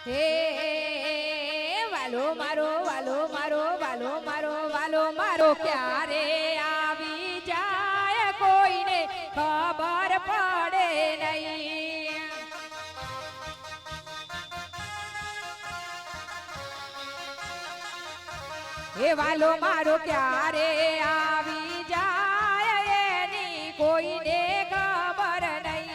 હે વાલો મારો વાલો મારો વાલો મારો વાલો મારો ક્યારે આવી જાય કોઈને ખબર પડે નહીં. હે વાલો મારો ક્યારે આવી જાય એની કોઈને ખબર નહીં.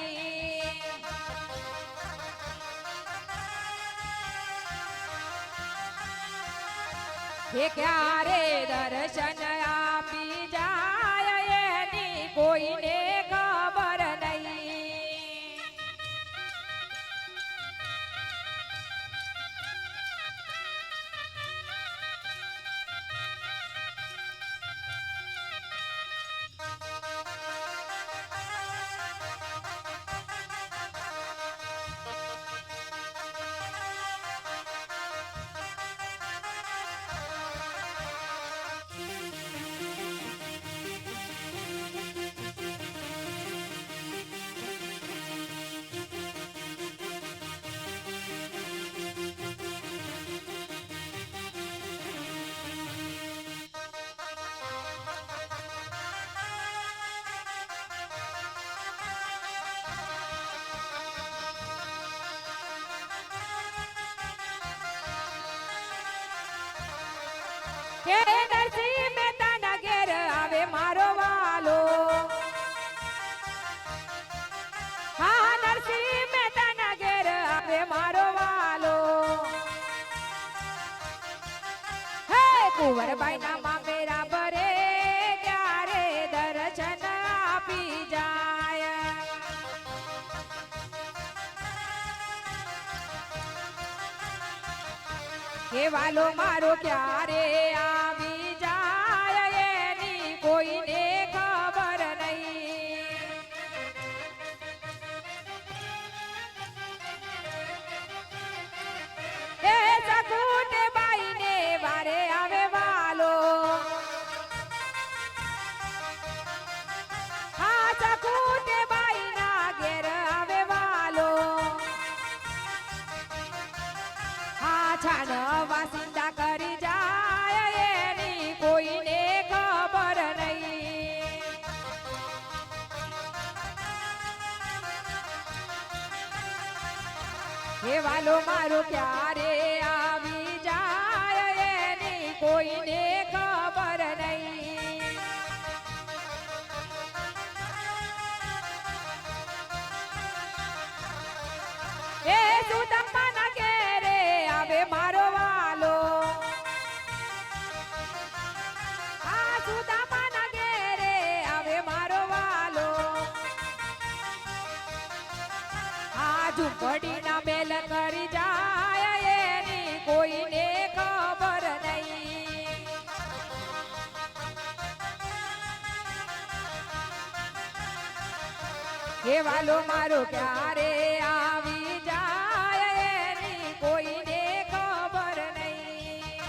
હે ક્યારે દર્શન આપી જાય એની કોઈને ખબર નહીં. હે નરસિંહ મહેતાના ઘેર આવે મારો વાલો. હા નરસિંહ મહેતાના ઘેર આવે મારો વાલો. હે કુંવરબાઈ ના મામેરા ભરે ત્યારે દર્શન આપી જાય. હે વાલો મારો ક્યારે આવી જાય એની કોઈને ખબર નહીં. હે સકુને બાઈને વારે આવે વાલો. હા સકુને બાઈના ઘેર આવે વાલો. છાન વાસિંદા કરી જાય એની કોઈને ખબર નહીં. હે વાલો મારો ક્યારે આવી જાય એની કોઈને ખબર નહીં. હે સુદામાના ઘેરે આવે મારો વાલો. આ સુદામાના ઘેરે આવે મારો વાલો. આ ઝૂંપડીના મેલ કરી જાય એની કોઈને ખબર નહીં. હે વાલો મારો ક્યારે આવી જાય એની કોઈને ખબર નહીં.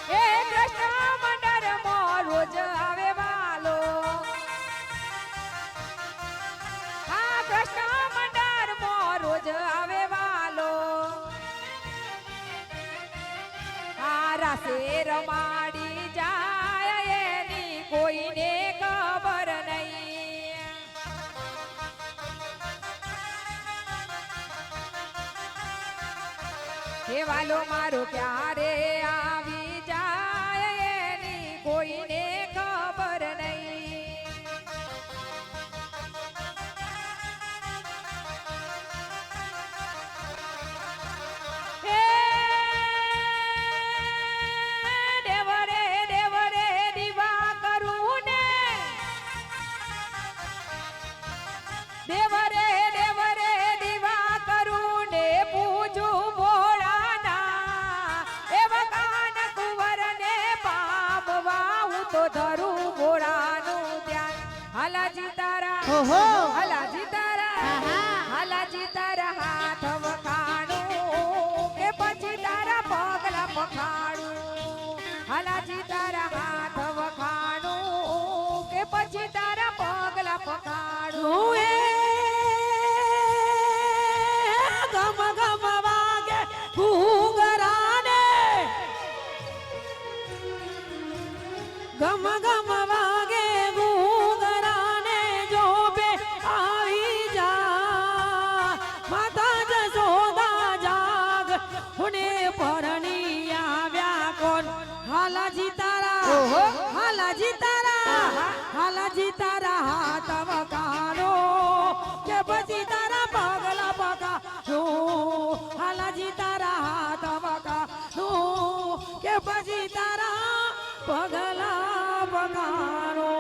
હે કૃષ્ણ મંડળમાં રોજ આવે વાલો. હા કૃષ્ણ મંડળમાં રોજ આવે વાલો. રાસે રમાડી જાય એની કોઈને ખબર નહીં. હે વાલો મારો ક્યારે આવી જાય એની કોઈને ખબર નહીં. હે દેવરે દેવરે દીવા કરું ને પૂજું ભોળાના. એવા કાન કુંવર ને પામવા હું તો ધરું ભોળાનું ધ્યાન. હાલાજી તારા હાલાજી તારા હાલાજી તારા હાથ વખાણું કે પછી તારા પગલા પખાડું. હાલાજી તારા હાથ વખાણું કે પછી તારા પગલા ગગમ વાગે ઘૂંઘરાને જોબે આવી જા માતા જશોદા જાગ હુને પરણી આવ્યા કોણ હાલાજી તારા હાલાજી તારા હાલાજી તારા હાથ વકારો કે પછી તારા પગલા પકારો હાલાજી તારા હાથ વકારો કે પછી તારા પગલા પકારો